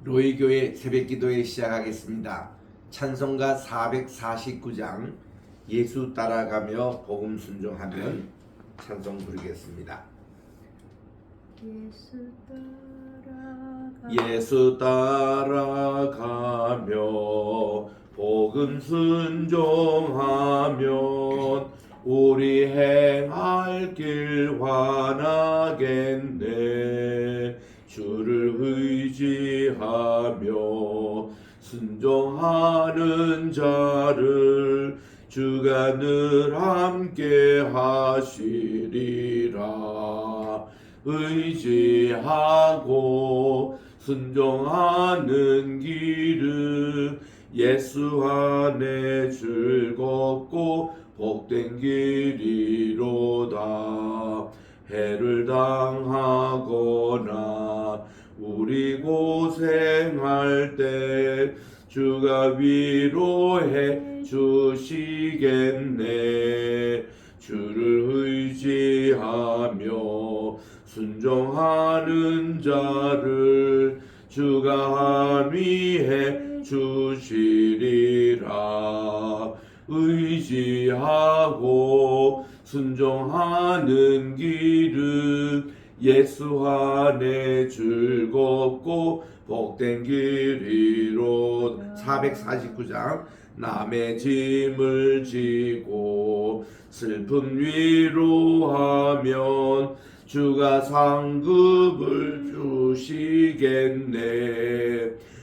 로이교회 새벽기도회 시작하겠습니다. 찬송가 449장 예수 따라가며 복음 순종하면 찬송 부르겠습니다. 예수 따라가며 복음 순종하면 우리 행할 길 환하겠네. 주를 의지하며 순종하는 자를 주가 늘 함께 하시리라. 의지하고 순종하는 길은 예수 안에 즐겁고 복된 길이로다. 해를 당하거나 우리 고생할 때 주가 위로해 주시겠네. 주를 의지하며 순종하는 자를 주가 함위해 주시리라. 의지하고 순종하는 길은 예수 안에 즐겁고 복된 길이로. 449장 남의 짐을 지고 슬픔 위로하면 주가 상급을 주시겠네.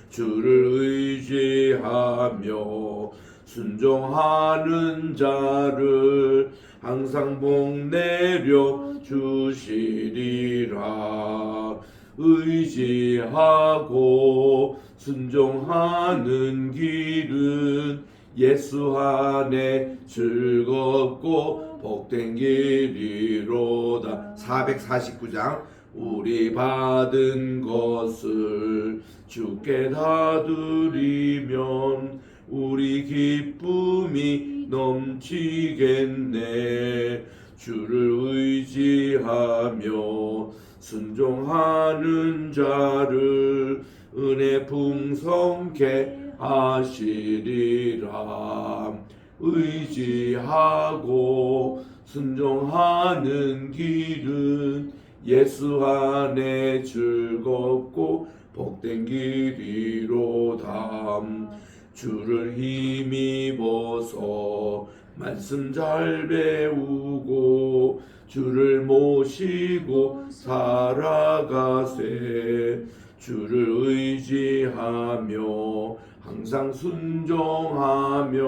주를 의지하며 순종하는 자를 항상 복 내려 주시리라. 의지하고 순종하는 길은 예수 안에 즐겁고 복된 길이로다. 449장 우리 받은 것을 주께 다 드리면 우리 기쁨이 넘치겠네. 주를 의지하며 순종하는 자를 은혜 풍성케 하시리라. 의지하고 순종하는 길은 예수 안에 즐겁고 복된 길이로다. 주를 힘입어서 말씀 잘 배우고 주를 모시고 살아가세. 주를 의지하며 항상 순종하면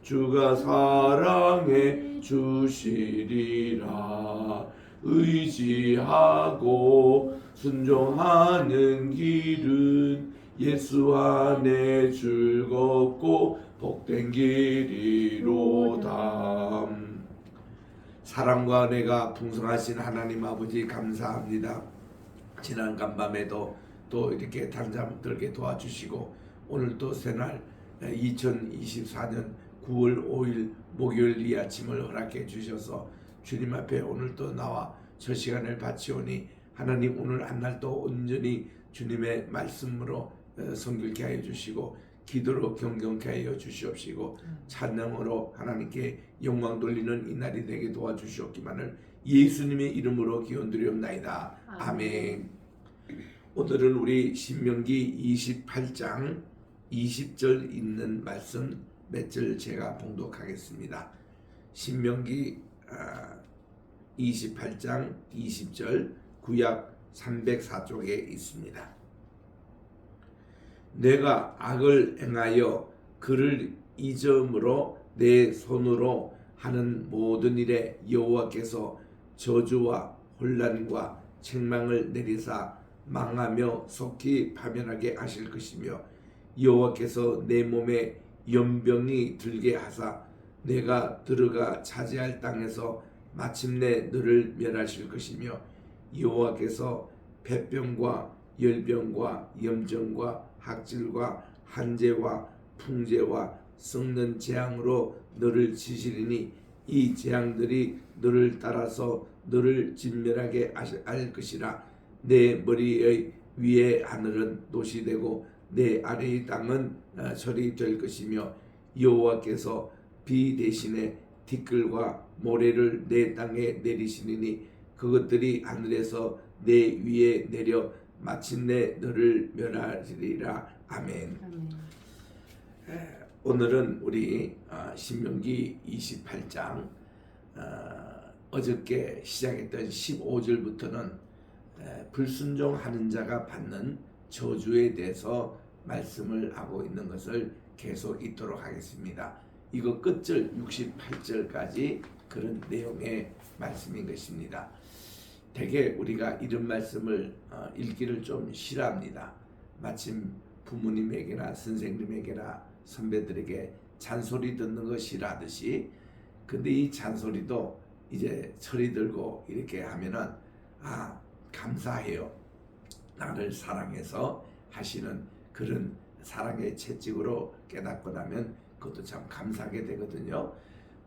주가 사랑해 주시리라. 의지하고 순종하는 길은 예수 안에 즐겁고 복된 길이로다. 사랑과 은혜가 풍성하신 하나님 아버지 감사합니다. 지난 간밤에도 또 이렇게 단잠 들게 도와주시고 오늘 또 새날 2024년 9월 5일 목요일 이 아침을 허락해 주셔서 주님 앞에 오늘 또 나와 저 시간을 바치오니 하나님 오늘 한날도 온전히 주님의 말씀으로 성결케 하여 주시고 기도로 경건케 하여 주시옵시고 찬양으로 하나님께 영광 돌리는 이 날이 되게 도와주시옵기만을 예수님의 이름으로 기원드리옵나이다. 아멘. 오늘은 우리 신명기 28장 20절 있는 말씀 몇 절 제가 봉독하겠습니다. 신명기 28장 20절 구약 304쪽에 있습니다. 내가 악을 행하여 그를 잊음으로 내 손으로 하는 모든 일에 여호와께서 저주와 혼란과 책망을 내리사 망하며 속히 파멸하게 하실 것이며 여호와께서 내 몸에 연병이 들게 하사 내가 들어가 차지할 땅에서 마침내 너를 멸하실 것이며 여호와께서 폐병과 열병과 염증과 학질과 한재와 풍재와 썩는 재앙으로 너를 치시리니 이 재앙들이 너를 따라서 너를 진멸하게 할 것이라. 내 머리의 위의 하늘은 노시 되고 내 아래의 땅은 설이 될 것이며 여호와께서 비 대신에 티끌과 모래를 내 땅에 내리시리니 그것들이 하늘에서 내 위에 내려 마침내 너를 멸하리라. 아멘. 오늘은 우리 신명기 28장 어저께 시작했던 15절부터는 불순종하는 자가 받는 저주에 대해서 말씀을 하고 있는 것을 계속 읽도록 하겠습니다. 이거 끝절 68절까지 그런 내용의 말씀인 것입니다. 대개 우리가 이런 말씀을 읽기를 좀 싫어합니다. 마침 부모님에게나 선생님에게나 선배들에게 잔소리 듣는 거 싫어하듯이, 근데 이 잔소리도 이제 철이 들고 이렇게 하면은 감사해요. 나를 사랑해서 하시는 그런 사랑의 채찍으로 깨닫고 나면 그것도 참 감사하게 되거든요.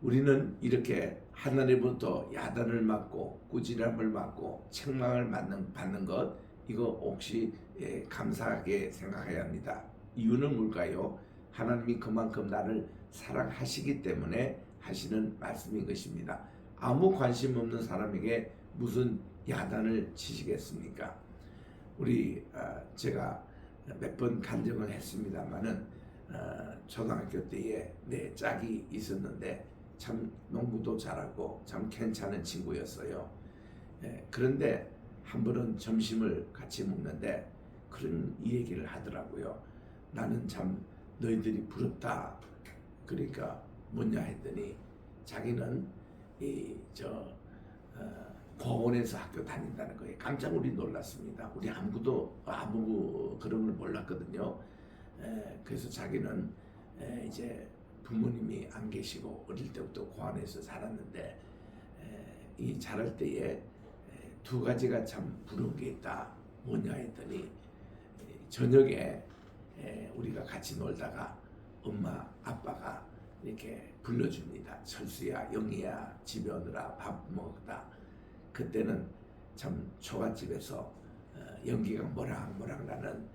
우리는 이렇게 하나님부터 야단을 맞고 꾸지람을 맞고 책망을 받는 것, 이거 혹시 감사하게 생각해야 합니다. 이유는 뭘까요? 하나님이 그만큼 나를 사랑하시기 때문에 하시는 말씀인 것입니다. 아무 관심 없는 사람에게 무슨 야단을 치시겠습니까? 우리 제가 몇 번 간증을 했습니다마는 초등학교 때에 내 짝이 있었는데 참 농구도 잘하고 참 괜찮은 친구였어요. 그런데 한 번은 점심을 같이 먹는데 그런 이 얘기를 하더라고요. 나는 참 너희들이 부럽다. 그러니까 뭐냐 했더니 자기는 고원에서 학교 다닌다는 거예요. 깜짝 우리 놀랐습니다. 우리 아무도 그런 걸 몰랐거든요. 그래서 자기는 이제 부모님이 안 계시고 어릴 때부터 고원에서 자랐는데 이 자랄 때에 두 가지가 참 부러운 게 있다. 뭐냐 했더니 저녁에 우리가 같이 놀다가 엄마 아빠가 이렇게 불러줍니다. 철수야, 영희야, 집에 오느라 밥 먹었다. 그때는 참 초가집에서 연기가 모락모락 나는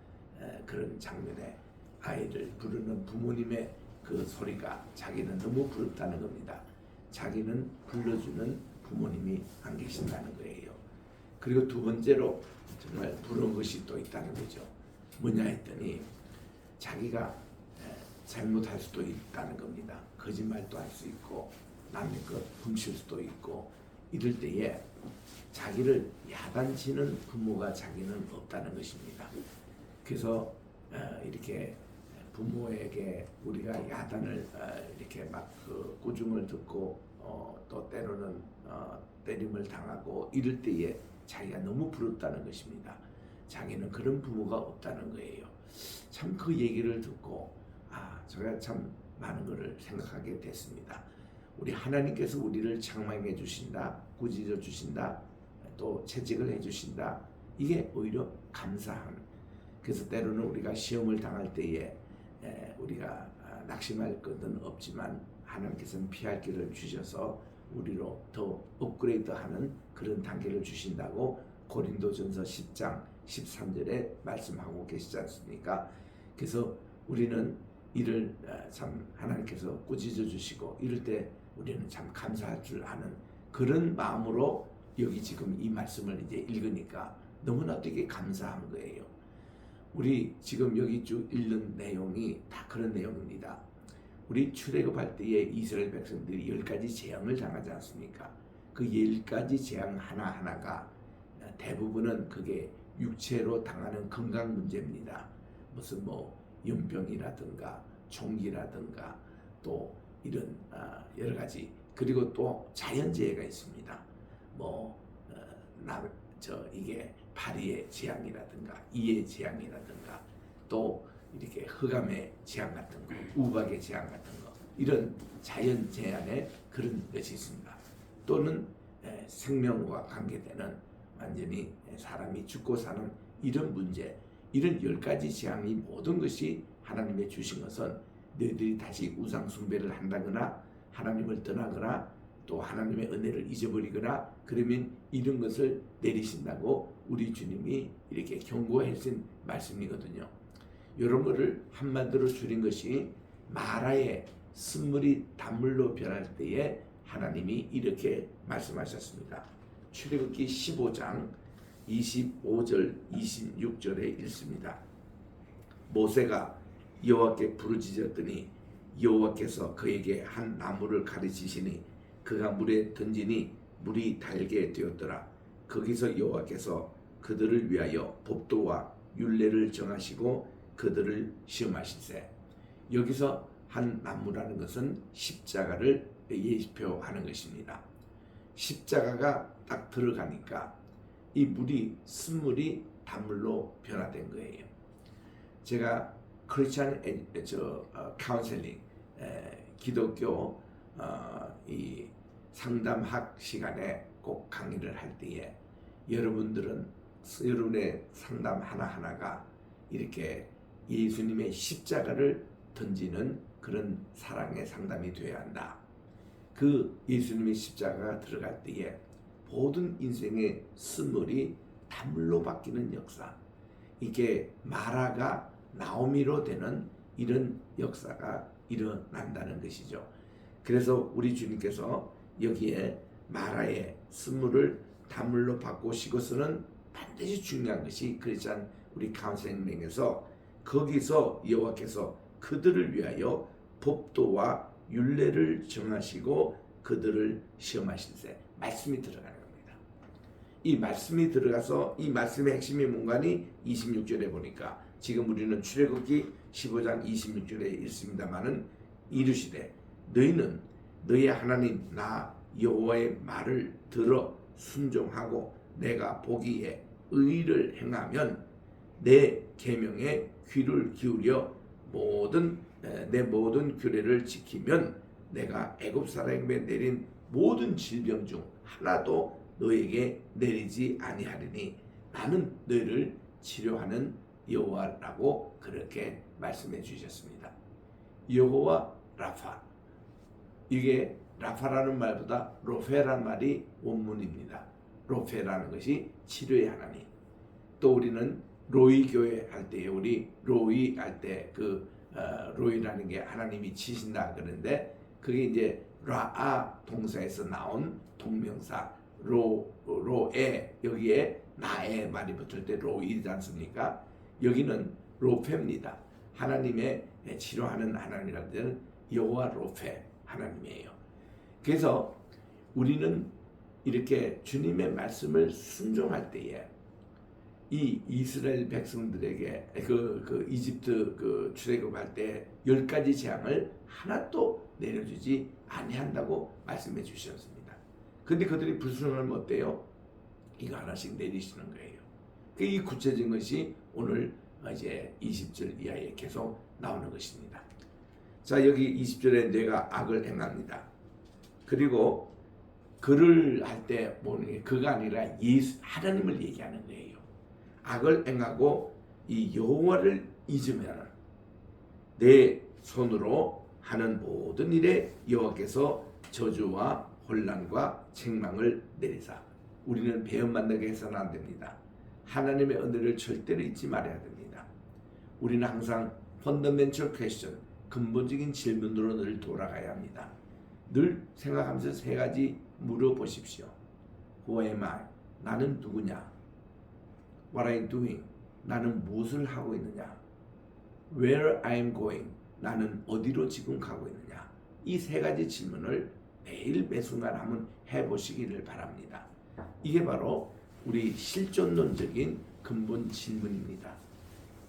그런 장면에 아이를 부르는 부모님의 그 소리가 자기는 너무 부럽다는 겁니다. 자기는 불러주는 부모님이 안 계신다는 거예요. 그리고 두 번째로 정말 부러운 것이 또 있다는 거죠. 뭐냐 했더니 자기가 잘못할 수도 있다는 겁니다. 거짓말도 할 수 있고 남의 것 훔칠 수도 있고 이럴 때에 자기를 야단치는 부모가 자기는 없다는 것입니다. 그래서 이렇게 부모에게 우리가 야단을 이렇게 막 그 꾸중을 듣고 또 때로는 때림을 당하고 이럴 때에 자기가 너무 부럽다는 것입니다. 자기는 그런 부모가 없다는 거예요. 참 그 얘기를 듣고 제가 참 많은 것을 생각하게 됐습니다. 우리 하나님께서 우리를 책망해 주신다, 꾸짖어 주신다, 또 채찍을 해 주신다. 이게 오히려 감사함. 그래서 때로는 우리가 시험을 당할 때에 우리가 낙심할 것은 없지만 하나님께서는 피할 길을 주셔서 우리로 더 업그레이드하는 그런 단계를 주신다고 고린도전서 10장 13절에 말씀하고 계시지 않습니까? 그래서 우리는 이를 참 하나님께서 꾸짖어 주시고 이럴 때 우리는 참 감사할 줄 아는 그런 마음으로 여기 지금 이 말씀을 이제 읽으니까 너무나 되게 감사한 거예요. 우리 지금 여기 쭉 읽는 내용이 다 그런 내용입니다. 우리 출애굽할 때에 이스라엘 백성들이 10가지 재앙을 당하지 않습니까? 그 10가지 재앙 하나하나가 대부분은 그게 육체로 당하는 건강 문제입니다. 무슨 연병이라든가 총기라든가 또 이런 여러 가지, 그리고 또 자연재해가 있습니다. 이게 파리의 재앙이라든가 이의 재앙이라든가 또 이렇게 흑암의 재앙 같은 거, 우박의 재앙 같은 거, 이런 자연 재앙에 그런 것이 있습니다. 또는 생명과 관계되는 완전히 사람이 죽고 사는 이런 문제, 이런 10가지 재앙이 모든 것이 하나님의 주신 것은 너희들이 다시 우상 숭배를 한다거나 하나님을 떠나거나 또 하나님의 은혜를 잊어버리거나 그러면 이런 것을 내리신다고 우리 주님이 이렇게 경고하신 말씀이거든요. 이런 것을 한마디로 줄인 것이 마라의 쓴물이 단물로 변할 때에 하나님이 이렇게 말씀하셨습니다. 출애굽기 15장 25절 26절에 읽습니다. 모세가 여호와께 부르짖었더니 여호와께서 그에게 한 나무를 가르치시니 그가 물에 던지니 물이 달게 되었더라. 거기서 여호와께서 그들을 위하여 법도와 율례를 정하시고 그들을 시험하시세. 여기서 한 나무라는 것은 십자가를 예표하는 것입니다. 십자가가 딱 들어가니까 이 물이 쓴물이 단물로 변화된 거예요. 제가 크리스찬 카운셀링 기독교 이 상담학 시간에 꼭 강의를 할 때에 여러분의 상담 하나하나가 이렇게 예수님의 십자가를 던지는 그런 사랑의 상담이 되어야 한다. 그 예수님의 십자가가 들어갈 때에 모든 인생의 쓴물이 단물로 바뀌는 역사, 이게 마라가 나오미로 되는 이런 역사가 일어난다는 것이죠. 그래서 우리 주님께서 여기에 마라의 쓴물을 단물로 바꾸시고서는 반드시 중요한 것이 크리스찬 우리 카운셀링에서 거기서 여호와께서 그들을 위하여 법도와 율례를 정하시고 그들을 시험하실세. 말씀이 들어가는 겁니다. 이 말씀이 들어가서 이 말씀의 핵심이 뭔가니 26절에 보니까 지금 우리는 출애굽기 15장 26절에 있습니다마는 이르시되 너희는 너희 하나님 나 여호와의 말을 들어 순종하고 내가 보기에 의를 행하면 내 계명에 귀를 기울여 내 모든 규례를 지키면 내가 애굽 사람에게 내린 모든 질병 중 하나도 너에게 내리지 아니하리니 나는 너희를 치료하는 여호와라고 그렇게 말씀해 주셨습니다. 여호와 라파, 이게 라파라는 말보다 로페라는 말이 원문입니다. 로페라는 것이 치료의 하나님. 또 우리는 로이 교회 할 때에 우리 로이 할 때 로이라는 게 하나님이 치신다 그러는데 그게 이제 라아 동사에서 나온 동명사 로에 여기에 나의 말이 붙을 때 로이지 않습니까? 여기는 로페입니다. 하나님의 치료하는 하나님이라는 데는 여호와 로페 하나님이에요. 그래서 우리는 이렇게 주님의 말씀을 순종할 때에 이 이스라엘 백성들에게 그 이집트 출애굽할 때 10가지 재앙을 하나도 내려주지 아니한다고 말씀해 주셨습니다. 근데 그들이 불순하면 어때요? 이거 하나씩 내리시는 거예요. 이 구체적인 것이 오늘 이제 20절 이하에 계속 나오는 것입니다. 자, 여기 20절에 내가 악을 행합니다. 그리고 그를 할 때 보는 게 그가 아니라 하나님을 얘기하는 거예요. 악을 행하고 이 여호와를 잊으면 내 손으로 하는 모든 일에 여호와께서 저주와 혼란과 책망을 내리사. 우리는 배움 만나게 해서는 안 됩니다. 하나님의 은혜를 절대로 잊지 말아야 됩니다. 우리는 항상 펀더멘털 퀘스천, 근본적인 질문으로 늘 돌아가야 합니다. 늘 생각하면서 3가지 물어보십시오. Who am I? 나는 누구냐? What am I doing? 나는 무엇을 하고 있느냐? Where I'm going? 나는 어디로 지금 가고 있느냐? 이 3가지 질문을 매일 매순간 한번 해보시기를 바랍니다. 이게 바로 우리 실존론적인 근본 질문입니다.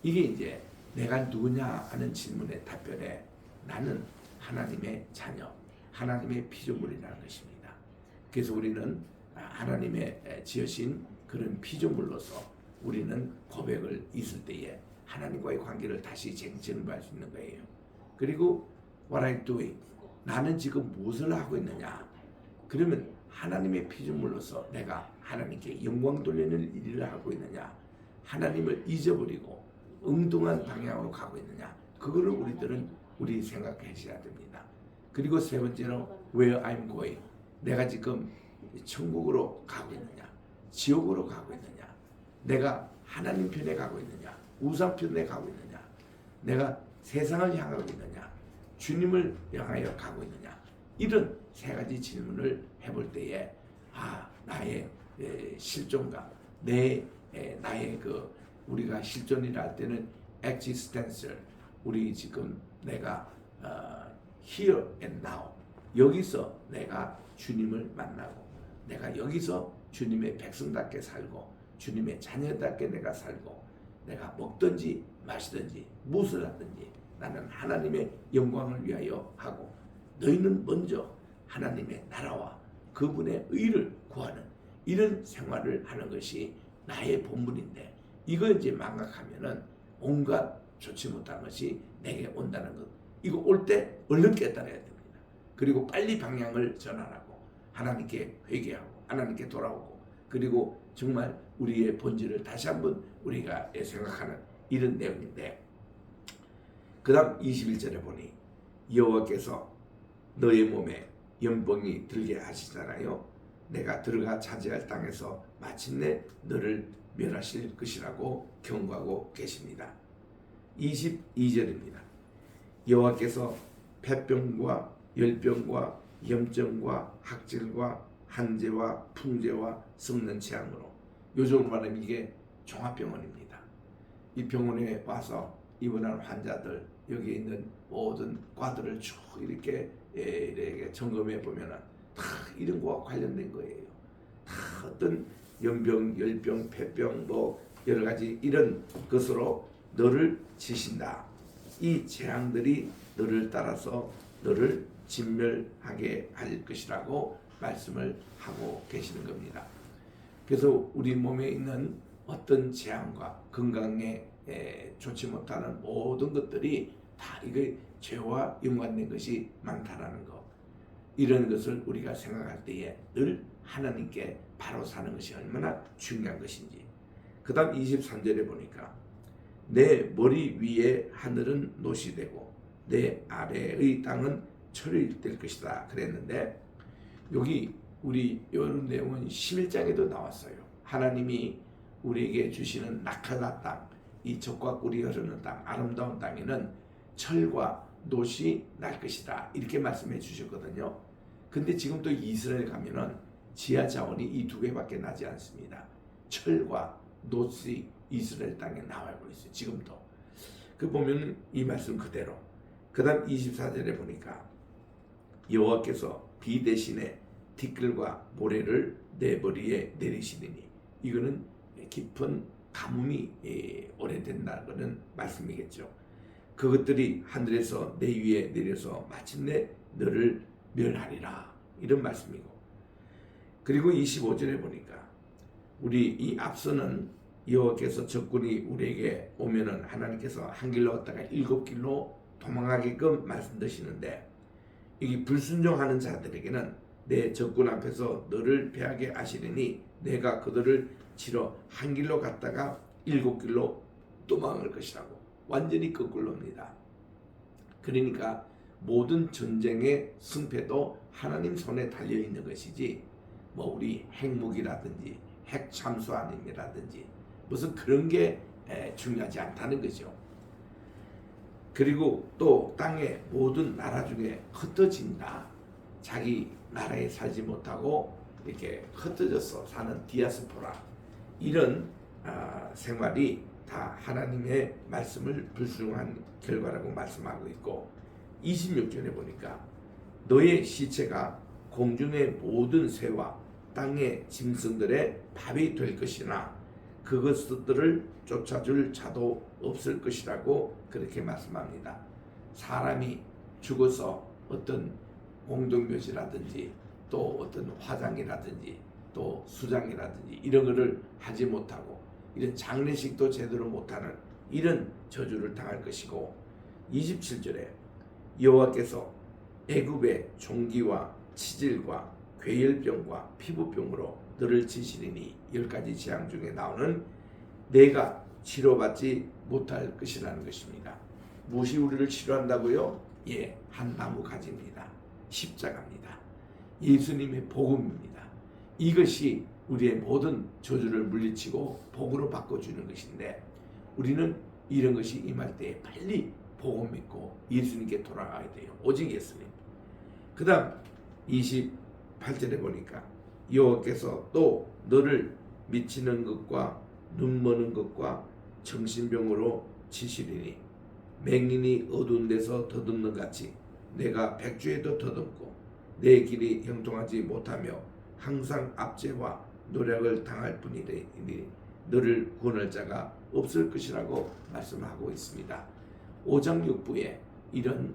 이게 이제 내가 누구냐 하는 질문의 답변에 나는 하나님의 자녀, 하나님의 피조물이라는 것입니다. 그래서 우리는 하나님의 지으신 그런 피조물로서 우리는 고백을 있을 때에 하나님과의 관계를 다시 재정비할 수 있는 거예요. 그리고 what I'm doing, 나는 지금 무엇을 하고 있느냐? 그러면 하나님의 피조물로서 내가 하나님께 영광 돌리는 일을 하고 있느냐? 하나님을 잊어버리고 엉뚱한 방향으로 가고 있느냐? 그거를 우리 생각하셔야 됩니다. 그리고 3번째로 where I'm going, 내가 지금 천국으로 가고 있느냐, 지옥으로 가고 있느냐, 내가 하나님 편에 가고 있느냐, 우상 편에 가고 있느냐, 내가 세상을 향하고 있느냐, 주님을 향하여 가고 있느냐, 이런 세 가지 질문을 해볼 때에 나의 실존과 나의 그 우리가 실존이라 할 때는 existential, 우리 지금 내가 here and now, 여기서 내가 주님을 만나고 내가 여기서 주님의 백성답게 살고 주님의 자녀답게 내가 살고 내가 먹든지 마시든지 무엇을 하든지 나는 하나님의 영광을 위하여 하고, 너희는 먼저 하나님의 나라와 그분의 의를 구하는 이런 생활을 하는 것이 나의 본분인데, 이거 이제 망각하면은 온갖 좋지 못한 것이 내게 온다는 것, 이거 올 때 얼른 깨달아야 됩니다. 그리고 빨리 방향을 전환하고 하나님께 회개하고 하나님께 돌아오고, 그리고 정말 우리의 본질을 다시 한번 우리가 생각하는 이런 내용인데, 그 다음 21절에 보니 여호와께서 너의 몸에 연병이 들게 하시잖아요. 내가 들어가 차지할 땅에서 마침내 너를 멸하실 것이라고 경고하고 계십니다. 22절입니다. 여호와께서 폐병과 열병과 염증과 학질과 한재와 풍재와 썩는 재앙으로, 요즘 말하면 이게 종합병원입니다. 이 병원에 와서 입원한 환자들, 여기 있는 모든 과들을 쭉 이렇게 점검해 보면은 다 이런 거와 관련된 거예요. 다 어떤 연병, 열병, 폐병, 뭐 여러 가지 이런 것으로 너를 치신다. 이 재앙들이 너를 따라서 너를 진멸하게 할 것이라고 말씀을 하고 계시는 겁니다. 그래서 우리 몸에 있는 어떤 재앙과 건강에 좋지 못하는 모든 것들이 다 이거 죄와 연관된 것이 많다라는 것, 이런 것을 우리가 생각할 때에 늘 하나님께 바로 사는 것이 얼마나 중요한 것인지. 그 다음 23절에 보니까 내 머리 위에 하늘은 노시 되고 내 아래의 땅은 철이 될 것이다 그랬는데, 여기 우리 이런 내용은 11장에도 나왔어요. 하나님이 우리에게 주시는 낙할라 땅, 이 적과 꿀이 흐르는 땅, 아름다운 땅에는 철과 놋이 날 것이다, 이렇게 말씀해 주셨거든요. 근데 지금 또 이스라엘 가면은 지하 자원이 이 두 개밖에 나지 않습니다. 철과 놋이 이스라엘 땅에 나와고 있어요. 지금도. 그 보면 이 말씀 그대로. 그 다음 24절에 보니까 여호와께서 비 대신에 티끌과 모래를 내 머리에 내리시리니, 이거는 깊은 가뭄이 오래된다는 말씀이겠죠. 그것들이 하늘에서 내 위에 내려서 마침내 너를 멸하리라, 이런 말씀이고. 그리고 25절에 보니까 우리 이 앞서는 여호와께서 적군이 우리에게 오면은 하나님께서 한 길로 왔다가 7길로 도망가게끔 말씀드시는데, 이 불순종하는 자들에게는 내 적군 앞에서 너를 패하게 하시리니 내가 그들을 치러 한 길로 갔다가 7길로 도망할 것이라고. 완전히 거꾸로입니다. 그러니까 모든 전쟁의 승패도 하나님 손에 달려있는 것이지, 뭐 우리 핵무기라든지 핵 잠수함이라든지 무슨 그런 게 중요하지 않다는 거죠. 그리고 또 땅의 모든 나라 중에 흩어진다, 자기 나라에 살지 못하고 이렇게 흩어져서 사는 디아스포라, 이런 생활이 다 하나님의 말씀을 불순종한 결과라고 말씀하고 있고, 26절에 보니까 너의 시체가 공중의 모든 새와 땅의 짐승들의 밥이 될 것이나 그것들을 쫓아줄 자도 없을 것이라고 그렇게 말씀합니다. 사람이 죽어서 어떤 공동묘지라든지 또 어떤 화장이라든지 또 수장이라든지 이런 거를 하지 못하고 이런 장례식도 제대로 못하는 이런 저주를 당할 것이고, 27절에 여호와께서 애굽의 종기와 치질과 괴혈병과 피부병으로 너를 치시리니, 10가지 재앙 중에 나오는 내가 치료받지 못할 것이라는 것입니다. 무엇이 우리를 치료한다고요? 한 나무 가지입니다. 십자가입니다. 예수님의 복음입니다. 이것이 우리의 모든 저주를 물리치고 복으로 바꿔주는 것인데 우리는 이런 것이 임할 때 빨리 복음 믿고 예수님께 돌아가야 돼요. 오직 예수님. 그 다음 28절에 보니까 여호와께서 또 너를 미치는 것과 눈머는 것과 정신병으로 치시리니 맹인이 어두운 데서 더듬는 같이 내가 백주에도 더듬고 내 길이 형통하지 못하며 항상 압제와 노력을 당할 뿐이니 너를 구원할 자가 없을 것이라고 말씀하고 있습니다. 5장 6부에 이런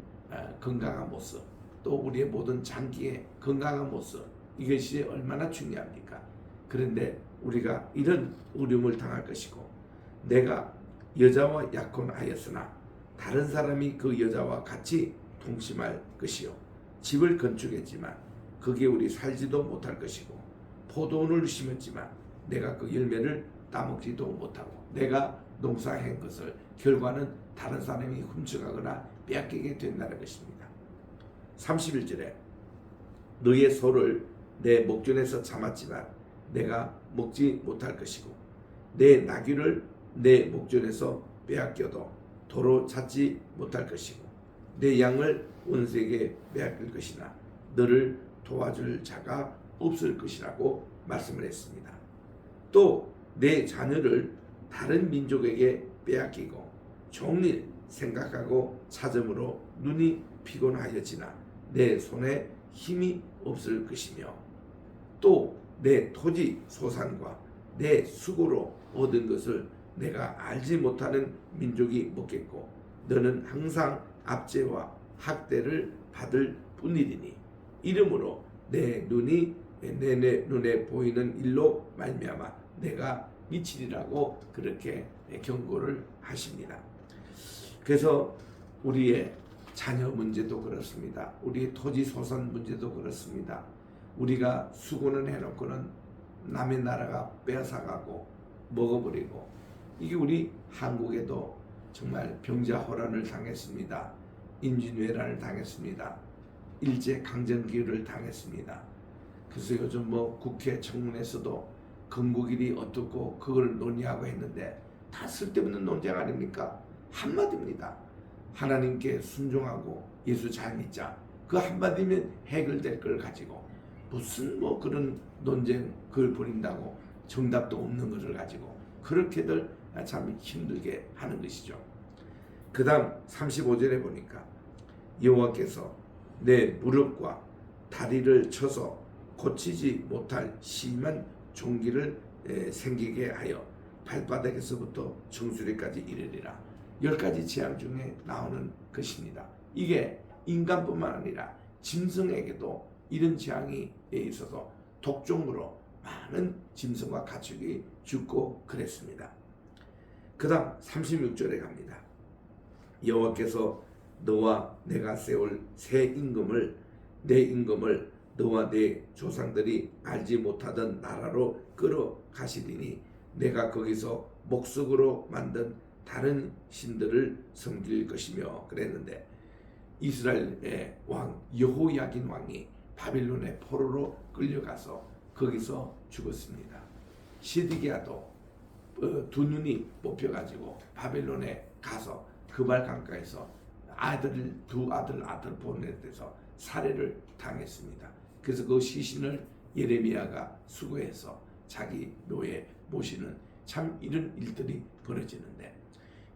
건강한 모습, 또 우리의 모든 장기의 건강한 모습, 이것이 얼마나 중요합니까? 그런데 우리가 이런 어려움을 당할 것이고 내가 여자와 약혼하였으나 다른 사람이 그 여자와 같이 동침할 것이요 집을 건축했지만 거기에 우리 살지도 못할 것이고 포도원을 심었지만 내가 그 열매를 따먹지도 못하고 내가 농사한 것을 결과는 다른 사람이 훔쳐가거나 빼앗기게 된다는 것입니다. 31절에 너의 소를 내 목전에서 참았지만 내가 먹지 못할 것이고 내 나귀를 내 목전에서 빼앗겨도 도로 찾지 못할 것이고 내 양을 원수에게 빼앗길 것이나 너를 도와줄 자가 없을 것이라고 말씀을 했습니다. 또 내 자녀를 다른 민족에게 빼앗기고 종일 생각하고 찾음으로 눈이 피곤하여지나 내 손에 힘이 없을 것이며 또 내 토지 소산과 내 수고로 얻은 것을 내가 알지 못하는 민족이 먹겠고 너는 항상 압제와 학대를 받을 뿐이리니 이러므로 내 눈이 내 눈에 보이는 일로 말미암아 내가 미치리라고 그렇게 경고를 하십니다. 그래서 우리의 자녀 문제도 그렇습니다. 우리의 토지 소산 문제도 그렇습니다. 우리가 수고는 해놓고는 남의 나라가 빼앗아가고 먹어버리고 이게 우리 한국에도 정말 병자호란을 당했습니다. 인진왜란을 당했습니다. 일제강점기를 당했습니다. 그래서 요즘 국회 청문회에서도 건국일이 어떻고 그걸 논의하고 했는데 다 쓸데없는 논쟁 아닙니까? 한마디입니다. 하나님께 순종하고 예수 잘 믿자. 그 한마디면 해결될 걸 가지고 무슨 그런 논쟁 그걸 벌인다고 정답도 없는 것을 가지고 그렇게들 참 힘들게 하는 것이죠. 그 다음 35절에 보니까 여호와께서 내 무릎과 다리를 쳐서 고치지 못할 심한 종기를 생기게 하여 발바닥에서부터 정수리까지 이르리라. 10가지 재앙 중에 나오는 것입니다. 이게 인간뿐만 아니라 짐승에게도 이런 재앙이 있어서 독종으로 많은 짐승과 가축이 죽고 그랬습니다. 그 다음 36절에 갑니다. 여호와께서 너와 내가 세울 새 임금을 내 임금을 너와 내 조상들이 알지 못하던 나라로 끌어가시리니 내가 거기서 목석으로 만든 다른 신들을 섬길 것이며 그랬는데 이스라엘의 왕 여호야긴 왕이 바빌론의 포로로 끌려가서 거기서 죽었습니다. 시드기야도 두 눈이 뽑혀가지고 바빌론에 가서 그발 강가에서 두 아들 보내서 살해를 당했습니다. 그래서 그 시신을 예레미야가 수거해서 자기 묘에 모시는 참 이런 일들이 벌어지는데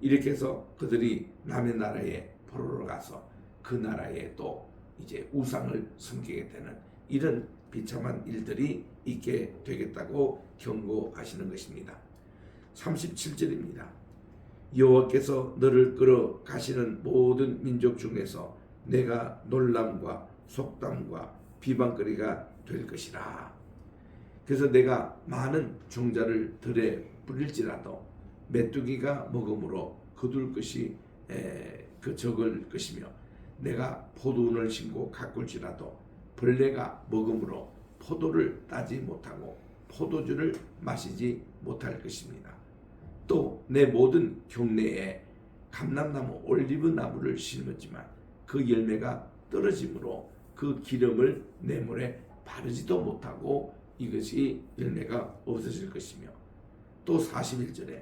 이렇게 해서 그들이 남의 나라에 포로로 가서 그 나라에 또 이제 우상을 섬기게 되는 이런 비참한 일들이 있게 되겠다고 경고하시는 것입니다. 37절입니다. 여호와께서 너를 끌어가시는 모든 민족 중에서 내가 놀람과 속담과 비방거리가 될 것이라. 그래서 내가 많은 종자를 들에 뿌릴지라도 메뚜기가 먹음으로 거둘 것이 적을 것이며 내가 포도원을 심고 가꿀지라도 벌레가 먹음으로 포도를 따지 못하고 포도주를 마시지 못할 것입니다. 또 내 모든 경내에 감람나무 올리브 나무를 심었지만 그 열매가 떨어짐으로 그 기름을 내 물에 바르지도 못하고 이것이 열매가 없어질 것이며, 또 41절에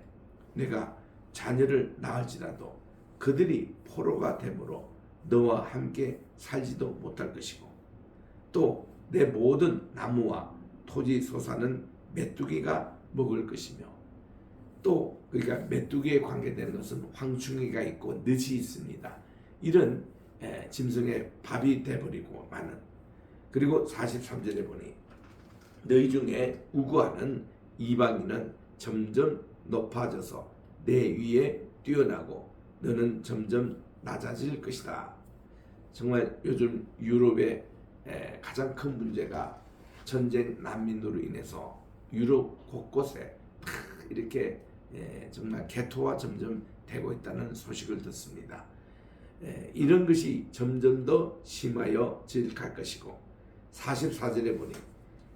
내가 자녀를 낳을지라도 그들이 포로가 되므로 너와 함께 살지도 못할 것이고, 또 내 모든 나무와 토지 소사는 메뚜기가 먹을 것이며, 또 그러니까 메뚜기에 관계되는 것은 황충이가 있고 늑이 있습니다. 이런 짐승의 밥이 되버리고 마는. 그리고 43절에 보니 너희 중에 우고하는 이방인은 점점 높아져서 내 위에 뛰어나고 너는 점점 낮아질 것이다. 정말 요즘 유럽의 가장 큰 문제가 전쟁 난민으로 인해서 유럽 곳곳에 이렇게 정말 개토화 점점 되고 있다는 소식을 듣습니다. 이런 것이 점점 더 심하여질 갈 것이고, 44절에 보니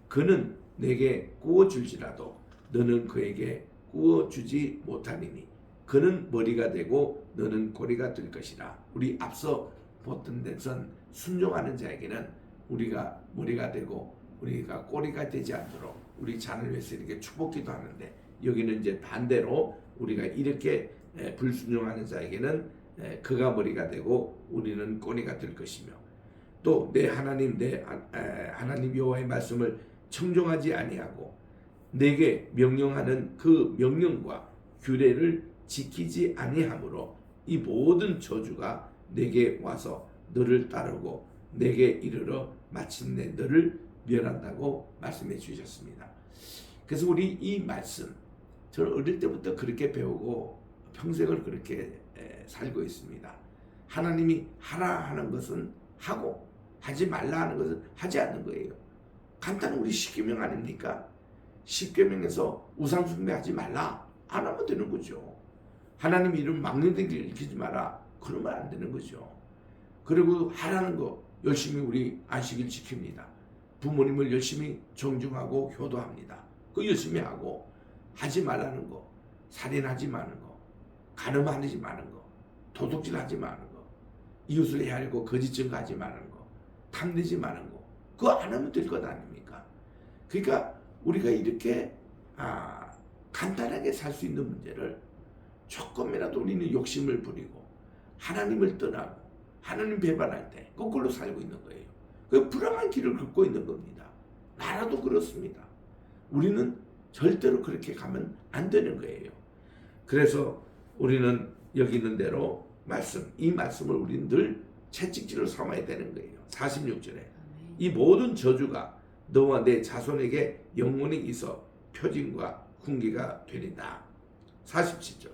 그는 내게 구워줄지라도 너는 그에게 구워주지 못하리니 그는 머리가 되고 너는 꼬리가 될 것이라. 우리 앞서 보던 데선 순종하는 자에게는 우리가 머리가 되고 우리가 꼬리가 되지 않도록 우리 자녀를 위해서 이렇게 축복기도 하는데, 여기는 이제 반대로 우리가 이렇게 불순종하는 자에게는 그가 머리가 되고 우리는 꼬리가 될 것이며, 또 내 하나님 하나님 여호와의 말씀을 청종하지 아니하고 내게 명령하는 그 명령과 규례를 지키지 아니하므로 이 모든 저주가 내게 와서 너를 따르고 내게 이르러 마침내 너를 멸한다고 말씀해 주셨습니다. 그래서 우리 이 말씀, 저는 어릴 때부터 그렇게 배우고 평생을 그렇게 살고 있습니다. 하나님이 하라 하는 것은 하고 하지 말라 하는 것은 하지 않는 거예요. 간단한 우리 십계명 아닙니까? 십계명에서 우상 숭배하지 말라 안 하면 되는 거죠. 하나님 이름 망령되게 읽히지 마라 그러면 안 되는 거죠. 그리고 하라는 거 열심히 우리 안식일 지킵니다. 부모님을 열심히 존중하고 효도합니다. 그 열심히 하고, 하지 말라는 거, 살인하지 마는 거, 간음하지 마는 거, 도둑질하지 마는 거, 이웃을 해하려고 거짓 증거하지 마는 거, 탐내지 마는 거, 그거 안 하면 될 것 아닙니까? 그러니까 우리가 이렇게 간단하게 살 수 있는 문제를 조금이라도 우리는 욕심을 부리고 하나님을 떠나고 하나님 배반할 때 거꾸로 살고 있는 거예요. 그 불행한 길을 걷고 있는 겁니다. 나라도 그렇습니다. 우리는 절대로 그렇게 가면 안 되는 거예요. 그래서 우리는 여기 있는 대로 이 말씀을 우리는 늘 채찍질을 삼아야 되는 거예요. 46절에 이 모든 저주가 너와 내 자손에게 영원히 있어 표징과 훈계가 되리다. 47절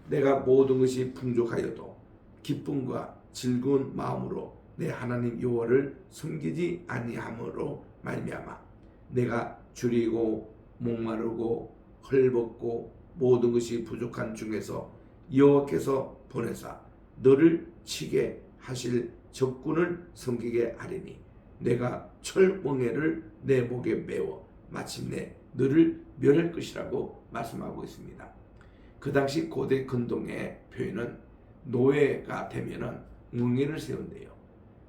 내가 모든 것이 풍족하여도 기쁨과 즐거운 마음으로 내 하나님 여호와를 섬기지 아니함으로 말미암아 내가 줄이고 목마르고 헐벗고 모든 것이 부족한 중에서 여호와께서 보내사 너를 치게 하실 적군을 섬기게 하리니 내가 철멍에를 내 목에 메워 마침내 너를 멸할 것이라고 말씀하고 있습니다. 그 당시 고대 근동의 표현은 노예가 되면은 멍에를 세운대요.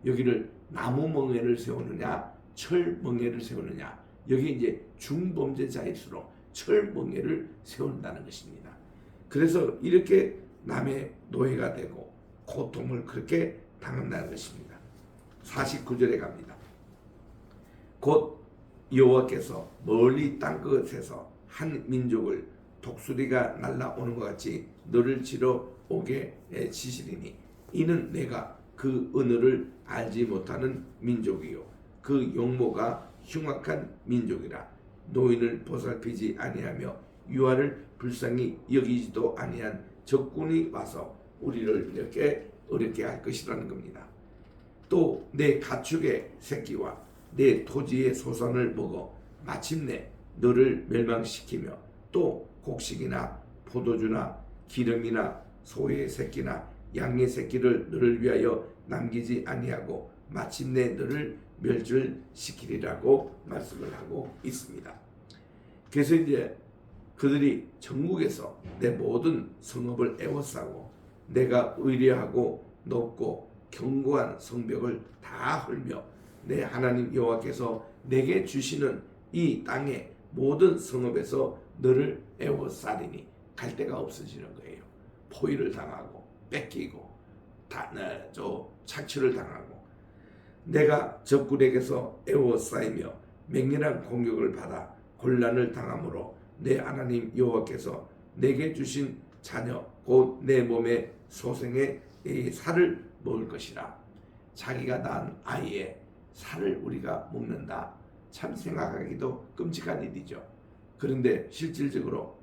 여기를 나무 멍에를 세우느냐 철 멍에를 세우느냐, 여기 이제 중범죄자일수록 철 멍에를 세운다는 것입니다. 그래서 이렇게 남의 노예가 되고 고통을 그렇게 당한다는 것입니다. 49절에 갑니다. 곧 여호와께서 멀리 땅끝에서 한 민족을 독수리가 날아오는 것 같이 너를 치러 오게 치시리니 이는 내가 그 언어를 알지 못하는 민족이요 그 용모가 흉악한 민족이라. 노인을 보살피지 아니하며 유아를 불쌍히 여기지도 아니한 적군이 와서 우리를 이렇게 어렵게 할 것이라는 겁니다. 또 내 가축의 새끼와 내 토지의 소산을 먹어 마침내 너를 멸망시키며 또 곡식이나 포도주나 기름이나 소의 새끼나 양의 새끼를 너를 위하여 남기지 아니하고 마침내 너를 멸절시키리라고 말씀을 하고 있습니다. 그래서 이제 그들이 전국에서 내 모든 성읍을 에워싸고 내가 의뢰하고 높고 견고한 성벽을 다 헐며 내 하나님 여호와께서 내게 주시는 이 땅의 모든 성읍에서 너를 애워싸리니 갈 데가 없어지는 거예요. 포위를 당하고 뺏기고 착취를 당하고 내가 적군에게서 애워싸이며 맹렬한 공격을 받아 곤란을 당함으로 내 하나님 여호와께서 내게 주신 자녀 곧 내 몸의 소생의 살을 먹을 것이라. 자기가 낳은 아이의 살을 우리가 먹는다. 참 생각하기도 끔찍한 일이죠. 그런데 실질적으로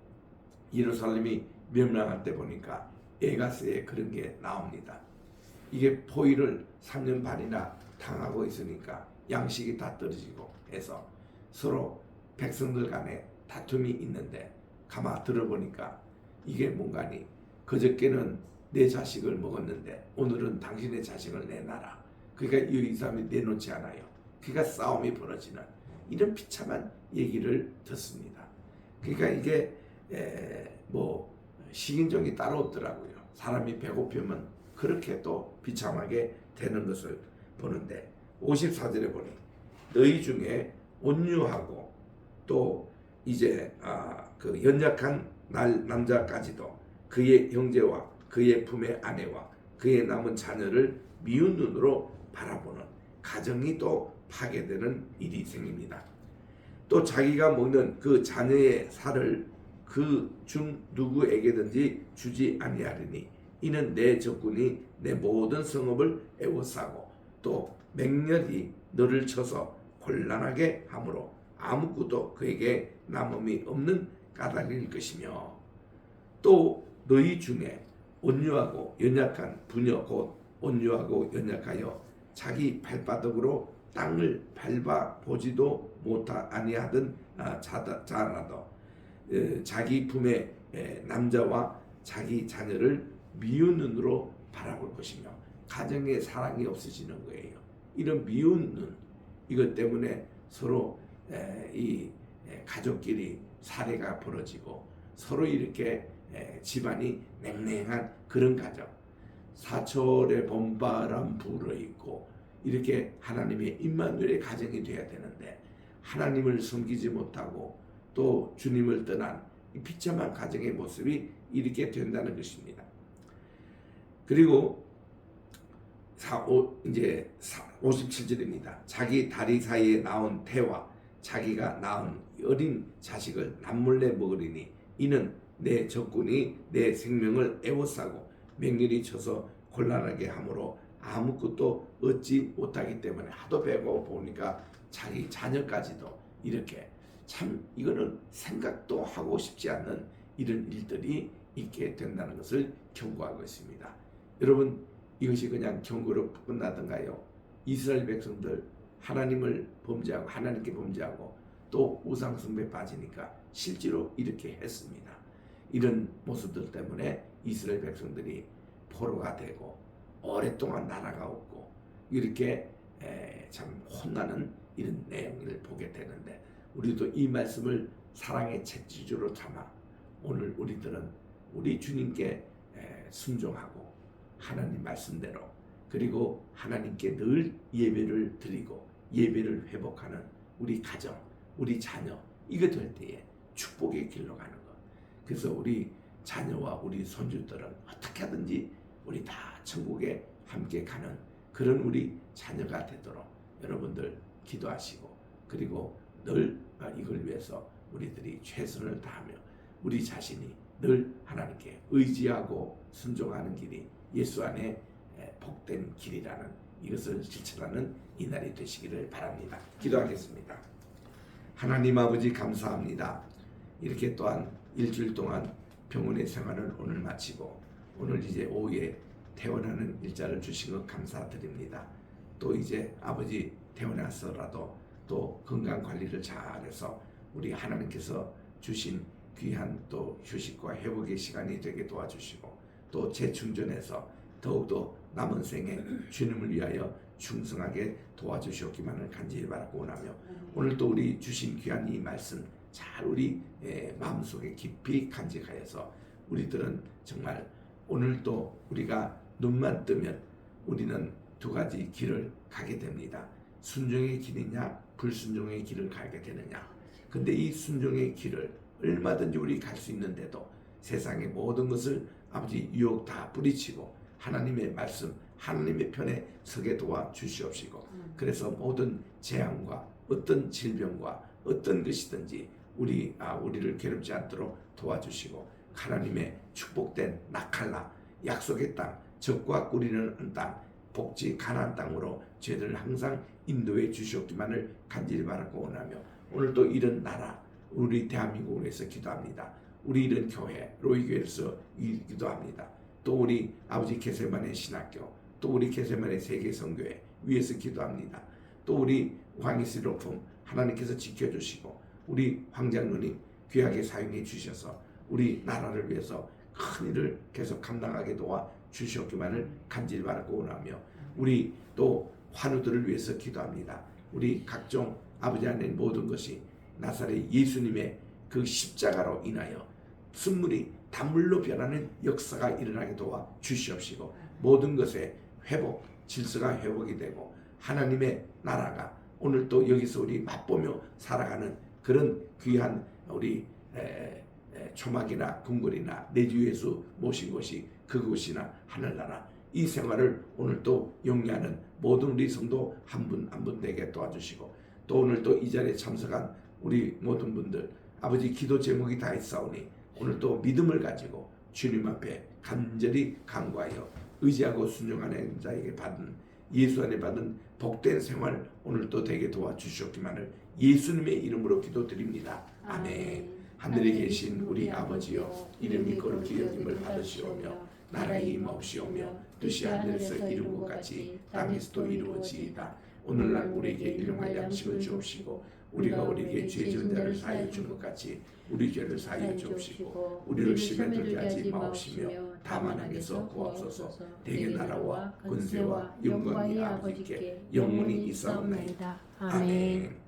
예루살렘이 멸망할 때 보니까 에가스에 그런 게 나옵니다. 이게 포위를 3년 반이나 당하고 있으니까 양식이 다 떨어지고 해서 서로 백성들 간에 다툼이 있는데 가만 들어보니까 이게 뭔가니 그저께는 내 자식을 먹었는데 오늘은 당신의 자식을 내놔라. 그러니까 이 사람이 내놓지 않아요. 그러니까 싸움이 벌어지는 이런 비참한 얘기를 듣습니다. 그러니까 이게 식인종이 따로 없더라고요. 사람이 배고프면 그렇게 또 비참하게 되는 것을 보는데 54절에 보니 너희 중에 온유하고 또 이제 그 연약한 남자까지도 그의 형제와 그의 품의 아내와 그의 남은 자녀를 미운 눈으로 바라보는 가정이 또 파괴되는 일이 생깁니다. 또 자기가 먹는 그 자녀의 살을 그 중 누구에게든지 주지 아니하리니 이는 내 적군이 내 모든 성읍을 애워싸고 또 맹렬히 너를 쳐서 곤란하게 하므로 아무것도 그에게 남음이 없는 까닭일 것이며 또 너희 중에 온유하고 연약한 부녀 곧 온유하고 연약하여 자기 발바닥으로 땅을 밟아 보지도 아니하던 자라도 자기 품의 남자와 자기 자녀를 미운 눈으로 바라볼 것이며 가정에 사랑이 없어지는 거예요. 이런 미운 눈 이것 때문에 서로 이 가족끼리 살해가 벌어지고 서로 이렇게 집안이 냉랭한 그런 가정 사철의 봄바람 불어있고 이렇게 하나님의 임마누엘의 가정이 되어야 되는데 하나님을 섬기지 못하고 또 주님을 떠난 이 비참한 가정의 모습이 이렇게 된다는 것입니다. 그리고 이제 57절입니다. 자기 다리 사이에 나온 태와 자기가 낳은 어린 자식을 남몰래 먹으리니 이는 내 적군이 내 생명을 애워싸고 맹렬히 쳐서 곤란하게 하므로 아무것도 얻지 못하기 때문에 하도 배고프니까 자기 자녀까지도 이렇게 참 이거는 생각도 하고 싶지 않는 이런 일들이 있게 된다는 것을 경고하고 있습니다. 여러분 이것이 그냥 경고로 끝나던가요? 이스라엘 백성들 하나님을 범죄하고 하나님께 범죄하고 또 우상숭배에 빠지니까 실제로 이렇게 했습니다. 이런 모습들 때문에 이스라엘 백성들이 포로가 되고 오랫동안 나라가 없고 이렇게 참 혼나는 이런 내용을 보게 되는데 우리도 이 말씀을 사랑의 채찍으로 삼아 오늘 우리들은 우리 주님께 순종하고 하나님 말씀대로 그리고 하나님께 늘 예배를 드리고 예배를 회복하는 우리 가정, 우리 자녀 이거 될 때에 축복의 길로 가는 것. 그래서 우리 자녀와 우리 손주들은 어떻게 하든지 우리 다 천국에 함께 가는 그런 우리 자녀가 되도록 여러분들 기도하시고 그리고 늘 이걸 위해서 우리들이 최선을 다하며 우리 자신이 늘 하나님께 의지하고 순종하는 길이 예수 안에 복된 길이라는 이것을 실천하는 이날이 되시기를 바랍니다. 기도하겠습니다. 하나님 아버지 감사합니다. 이렇게 또한 일주일 동안 병원의 생활을 오늘 마치고 오늘 이제 오후에 퇴원하는 일자를 주신 것 감사드립니다. 또 이제 아버지 퇴원해서라도 또 건강 관리를 잘해서 우리 하나님께서 주신 귀한 또 휴식과 회복의 시간이 되게 도와주시고 또 재충전해서 더욱더 남은 생에 주님을 위하여 충성하게 도와주시옵기만을 간절히 바라고 원하며 오늘 또 우리 주신 귀한 이 말씀 잘 우리 마음속에 깊이 간직하여서 우리들은 정말 오늘도 우리가 눈만 뜨면 우리는 두 가지 길을 가게 됩니다. 순종의 길이냐 불순종의 길을 가게 되느냐. 근데 이 순종의 길을 얼마든지 우리 갈 수 있는데도 세상의 모든 것을 아버지 유혹 다 뿌리치고 하나님의 말씀, 하나님의 편에 서게 도와주시옵시고, 그래서 모든 재앙과 어떤 질병과 어떤 것이든지 우리를 괴롭지 않도록 도와주시고, 하나님의 축복된 나칼라 약속의 땅, 적과 꿀이는 땅, 복지 가나안 땅으로 저희들을 항상 인도해 주시옵기만을 간절히 바라고 원하며, 오늘도 이런 나라 우리 대한민국을 위해서 기도합니다. 우리 이런 교회 로이교회에서 기도합니다. 또 우리 아버지 게세마네 신학교, 또 우리 게세마네 세계선교회 위해서 기도합니다. 또 우리 황희스 로품 하나님께서 지켜주시고, 우리 황장로님 귀하게 사용해 주셔서 우리 나라를 위해서 큰 일을 계속 감당하게 도와 주시옵기만을 간절히 바라고 원하며, 우리 또 환우들을 위해서 기도합니다. 우리 각종 아버지 하나님 모든 것이 나사렛 예수님의 그 십자가로 인하여 순물이 단물로 변하는 역사가 일어나게 도와 주시옵시고, 모든 것의 회복, 질서가 회복이 되고 하나님의 나라가 오늘 또 여기서 우리 맛보며 살아가는 그런 귀한 우리 초막이나 궁궐이나 내 주 예수 모신 곳이 그곳이나 하늘나라, 이 생활을 오늘 또 영위하는 모든 우리 성도 한 분 한 분 되게 도와주시고, 또 오늘 또 이 자리에 참석한 우리 모든 분들 아버지 기도 제목이 다 있사오니 오늘 또 믿음을 가지고 주님 앞에 간절히 간구하여 의지하고 순종하는 자에게 받은 예수 안에 받은 복된 생활 오늘 또 되게 도와주시옵기만을 예수님의 이름으로 기도드립니다. 아멘. 하늘에 계신 우리 아버지여, 이름이 거룩히 여김을 받으시오며 나라의 임하옵시오며 뜻이 하늘에서 이룬 것 같이 땅에서도 이루어지이다. 오늘날 우리에게 일용할 양식을 주옵시고, 우리가 우리에게 죄 지은 자를 사하여 준 것 같이 우리 죄를 사하여 주옵시고, 우리를 시험에 들게 하지 마옵시며 다만 악에서 구하옵소서. 대개 나라와 권세와 영광이 아버지께 영원히 있사옵나이다. 아멘.